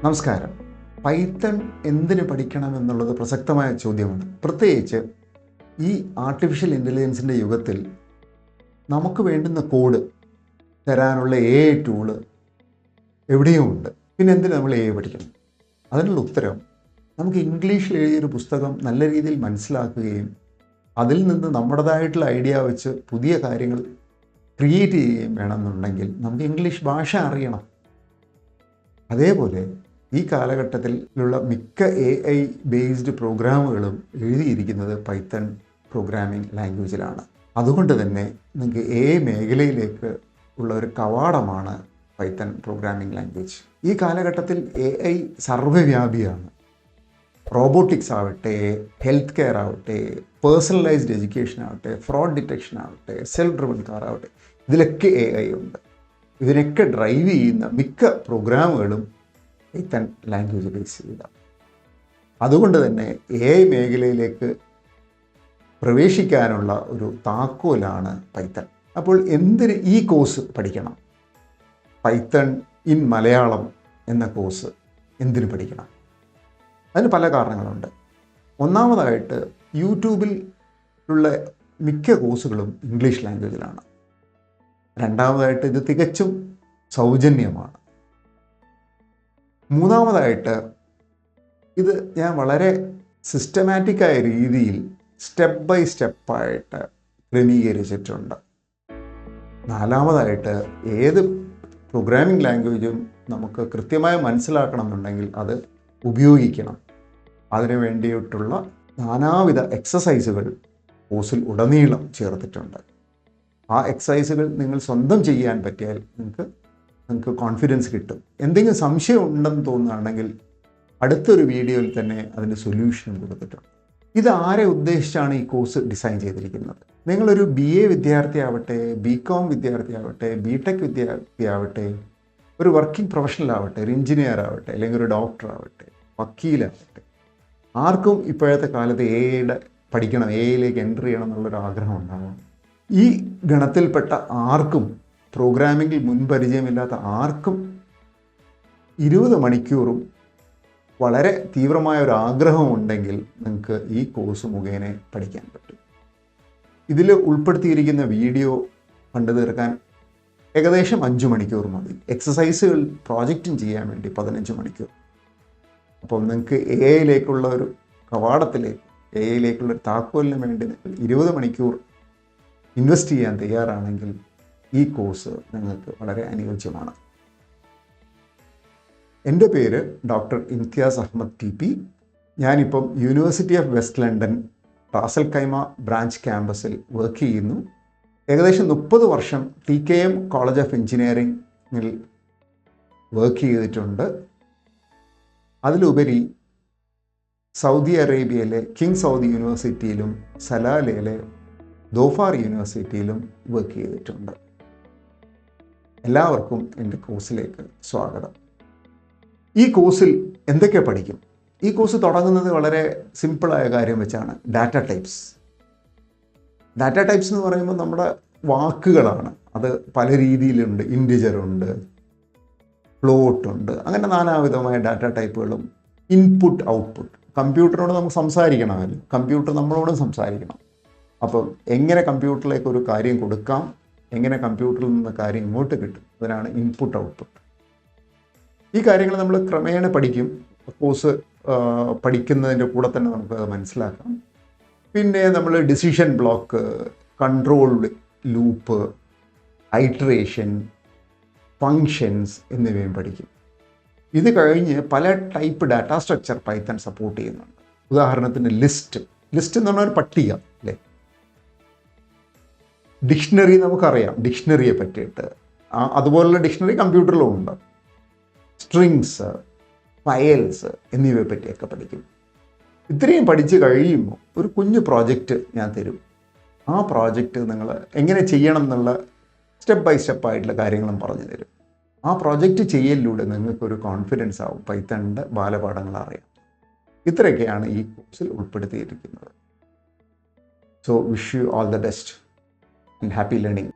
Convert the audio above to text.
നമസ്കാരം. പൈത്തൺ എന്തിന് പഠിക്കണം എന്നുള്ളത് പ്രസക്തമായ ചോദ്യമാണ്. പ്രത്യേകിച്ച് ഈ ആർട്ടിഫിഷ്യൽ ഇൻ്റലിജൻസിൻ്റെ യുഗത്തിൽ നമുക്ക് വേണ്ടുന്ന കോഡ് തരാനുള്ള ടൂള് എവിടെയും ഉണ്ട്. പിന്നെ എന്തിന് നമ്മൾ പഠിക്കണം? അതിനുള്ള ഉത്തരം, നമുക്ക് ഇംഗ്ലീഷിൽ എഴുതിയൊരു പുസ്തകം നല്ല രീതിയിൽ മനസ്സിലാക്കുകയും അതിൽ നിന്ന് നമ്മുടേതായിട്ടുള്ള ഐഡിയ വെച്ച് പുതിയ കാര്യങ്ങൾ ക്രിയേറ്റ് ചെയ്യുകയും വേണമെന്നുണ്ടെങ്കിൽ നമുക്ക് ഇംഗ്ലീഷ് ഭാഷ അറിയണം. അതേപോലെ ഈ കാലഘട്ടത്തിലുള്ള മിക്ക AI ബേസ്ഡ് പ്രോഗ്രാമുകളും എഴുതിയിരിക്കുന്നത് പൈത്തൺ പ്രോഗ്രാമിംഗ് ലാംഗ്വേജിലാണ്. അതുകൊണ്ട് തന്നെ നിങ്ങൾക്ക് മേഖലയിലേക്ക് ഉള്ള ഒരു കവാടമാണ് പൈത്തൺ പ്രോഗ്രാമിംഗ് ലാംഗ്വേജ്. ഈ കാലഘട്ടത്തിൽ AI സർവ്വവ്യാപിയാണ്. റോബോട്ടിക്സ് ആവട്ടെ, ഹെൽത്ത് കെയർ ആവട്ടെ, പേഴ്സണലൈസ്ഡ് എഡ്യൂക്കേഷൻ ആവട്ടെ, ഫ്രോഡ് ഡിറ്റക്ഷൻ ആവട്ടെ, സെൽഫ് ഡ്രിവൺ കാർ ആവട്ടെ, ഇതിലൊക്കെ AI ഉണ്ട്. ഇതിനൊക്കെ ഡ്രൈവ് ചെയ്യുന്ന മിക്ക പ്രോഗ്രാമുകളും പൈത്തൺ ലാംഗ്വേജ് ബേസ് ചെയ്താണ്. അതുകൊണ്ട് തന്നെ മേഖലയിലേക്ക് പ്രവേശിക്കാനുള്ള ഒരു താക്കോലാണ് പൈത്തൺ. അപ്പോൾ എന്തിന് ഈ കോഴ്സ് പഠിക്കണം? പൈത്തൺ ഇൻ മലയാളം എന്ന കോഴ്സ് എന്തിനു പഠിക്കണം? അതിന് പല കാരണങ്ങളുണ്ട്. ഒന്നാമതായിട്ട്, യൂട്യൂബിൽ ഉള്ള മിക്ക കോഴ്സുകളും ഇംഗ്ലീഷ് ലാംഗ്വേജിലാണ്. രണ്ടാമതായിട്ട്, ഇത് തികച്ചും സൗജന്യമാണ്. മൂന്നാമതായിട്ട്, ഇത് ഞാൻ വളരെ സിസ്റ്റമാറ്റിക്കായ രീതിയിൽ സ്റ്റെപ്പ് ബൈ സ്റ്റെപ്പായിട്ട് ക്രമീകരിച്ചിട്ടുണ്ട്. നാലാമതായിട്ട്, ഏത് പ്രോഗ്രാമിംഗ് ലാംഗ്വേജും നമുക്ക് കൃത്യമായി മനസ്സിലാക്കണമെന്നുണ്ടെങ്കിൽ അത് ഉപയോഗിക്കണം. അതിനു വേണ്ടിയിട്ടുള്ള നാനാവിധ എക്സസൈസുകൾ കോഴ്സിൽ ഉടനീളം ചേർത്തിട്ടുണ്ട്. ആ എക്സസൈസുകൾ നിങ്ങൾ സ്വന്തം ചെയ്യാൻ പറ്റിയാൽ നിങ്ങൾക്ക് കോൺഫിഡൻസ് കിട്ടും. എന്തെങ്കിലും സംശയം ഉണ്ടെന്ന് തോന്നുകയാണെങ്കിൽ അടുത്തൊരു വീഡിയോയിൽ തന്നെ അതിൻ്റെ സൊല്യൂഷനും കൊടുത്തിട്ടുണ്ട്. ഇത് ആരെ ഉദ്ദേശിച്ചാണ് ഈ കോഴ്സ് ഡിസൈൻ ചെയ്തിരിക്കുന്നത്? നിങ്ങളൊരു BA വിദ്യാർത്ഥിയാവട്ടെ, BCom വിദ്യാർത്ഥിയാവട്ടെ, BTech വിദ്യാർത്ഥിയാവട്ടെ, ഒരു വർക്കിംഗ് പ്രൊഫഷണൽ ആവട്ടെ, ഒരു എഞ്ചിനീയർ ആവട്ടെ, അല്ലെങ്കിൽ ഒരു ഡോക്ടർ ആവട്ടെ, വക്കീലാവട്ടെ, ആർക്കും ഇപ്പോഴത്തെ കാലത്ത് പഠിക്കണം, യിലേക്ക് എൻ്റർ ചെയ്യണം എന്നുള്ളൊരു ആഗ്രഹം ഉണ്ടാകണം. ഈ ഗണത്തിൽപ്പെട്ട ആർക്കും, പ്രോഗ്രാമിങ്ങിൽ മുൻപരിചയമില്ലാത്ത ആർക്കും 20 മണിക്കൂറും വളരെ തീവ്രമായ ഒരു ആഗ്രഹമുണ്ടെങ്കിൽ നിങ്ങൾക്ക് ഈ കോഴ്സ് മുഖേന പഠിക്കാൻ പറ്റും. ഇതിൽ ഉൾപ്പെടുത്തിയിരിക്കുന്ന വീഡിയോ കണ്ടു തീർക്കാൻ ഏകദേശം 5 മണിക്കൂർ മതി. എക്സസൈസുകൾ പ്രോജക്റ്റും ചെയ്യാൻ വേണ്ടി 15 മണിക്കൂർ. അപ്പം നിങ്ങൾക്ക് യിലേക്കുള്ള ഒരു കവാടത്തിലേക്ക്, യിലേക്കുള്ള ഒരു താക്കോലിന് വേണ്ടി 20 മണിക്കൂർ ഇൻവെസ്റ്റ് ചെയ്യാൻ തയ്യാറാണെങ്കിൽ ഈ കോഴ്സ് നിങ്ങൾക്ക് വളരെ അനുയോജ്യമാണ്. എൻ്റെ പേര് ഡോക്ടർ ഇംതിയാസ് അഹമ്മദ് TP. ഞാനിപ്പം university of west London Ras al Khaimah branch ക്യാമ്പസിൽ വർക്ക് ചെയ്യുന്നു. ഏകദേശം 30 വർഷം TKM കോളേജ് ഓഫ് എഞ്ചിനീയറിംഗിൽ വർക്ക് ചെയ്തിട്ടുണ്ട്. അതിലുപരി സൗദി അറേബ്യയിലെ കിങ് സൗദി യൂണിവേഴ്സിറ്റിയിലും സലാലയിലെ ദോഫാർ യൂണിവേഴ്സിറ്റിയിലും വർക്ക് ചെയ്തിട്ടുണ്ട്. എല്ലാവർക്കും എൻ്റെ കോഴ്സിലേക്ക് സ്വാഗതം. ഈ കോഴ്സിൽ എന്തൊക്കെ പഠിക്കും? ഈ കോഴ്സ് തുടങ്ങുന്നത് വളരെ സിമ്പിളായ കാര്യം വെച്ചാണ്. ഡാറ്റ ടൈപ്സ് എന്ന് പറയുമ്പോൾ നമ്മുടെ വാക്കുകളാണ്. അത് പല രീതിയിലുണ്ട്. ഇൻറ്റിജർ ഉണ്ട്, ഫ്ലോട്ട് ഉണ്ട്, അങ്ങനെ നാനാവിധമായ ഡാറ്റ ടൈപ്പുകളും. Input, output. കമ്പ്യൂട്ടറിനോട് നമുക്ക് സംസാരിക്കണമല്ലോ, കമ്പ്യൂട്ടർ നമ്മളോടും സംസാരിക്കണം. അപ്പം എങ്ങനെ കമ്പ്യൂട്ടറിലേക്ക് ഒരു കാര്യം കൊടുക്കാം, എങ്ങനെ കമ്പ്യൂട്ടറിൽ നിന്ന് കാര്യം ഇങ്ങോട്ട് കിട്ടും, അതിനാണ് ഇൻപുട്ട് ഔട്ട്പുട്ട്. ഈ കാര്യങ്ങൾ നമ്മൾ ക്രമേണ പഠിക്കും. കോഴ്സ് പഠിക്കുന്നതിൻ്റെ കൂടെ തന്നെ നമുക്കത് മനസ്സിലാക്കാം. പിന്നെ നമ്മൾ decision block, control loop, iteration, functions എന്നിവയും പഠിക്കും. ഇത് കഴിഞ്ഞ് പല type data structure Python support ചെയ്യുന്നുണ്ട്. ഉദാഹരണത്തിന് ലിസ്റ്റ് എന്ന് പറഞ്ഞാൽ ഒരു പട്ടിക അല്ലേ. ഡിക്ഷണറി നമുക്കറിയാം, ഡിക്ഷണറിയെ പറ്റിയിട്ട്. അതുപോലുള്ള ഡിക്ഷണറി കമ്പ്യൂട്ടറിലും ഉണ്ട്. സ്ട്രിങ്സ്, ഫയൽസ് എന്നിവയെ പറ്റിയൊക്കെ പഠിക്കും. ഇത്രയും പഠിച്ച് കഴിയുമ്പോൾ ഒരു കുഞ്ഞു പ്രോജക്റ്റ് ഞാൻ തരും. ആ പ്രോജക്റ്റ് നിങ്ങൾ എങ്ങനെ ചെയ്യണം എന്നുള്ള സ്റ്റെപ്പ് ബൈ സ്റ്റെപ്പായിട്ടുള്ള കാര്യങ്ങളും പറഞ്ഞു തരും. ആ പ്രോജക്റ്റ് ചെയ്യലിലൂടെ നിങ്ങൾക്കൊരു കോൺഫിഡൻസ് ആവും, പൈത്തണിൻ്റെ ബാലപാഠങ്ങൾ അറിയാം. ഇത്രയൊക്കെയാണ് ഈ കോഴ്സിൽ ഉൾപ്പെടുത്തിയിരിക്കുന്നത്. So wish you all the best and happy learning.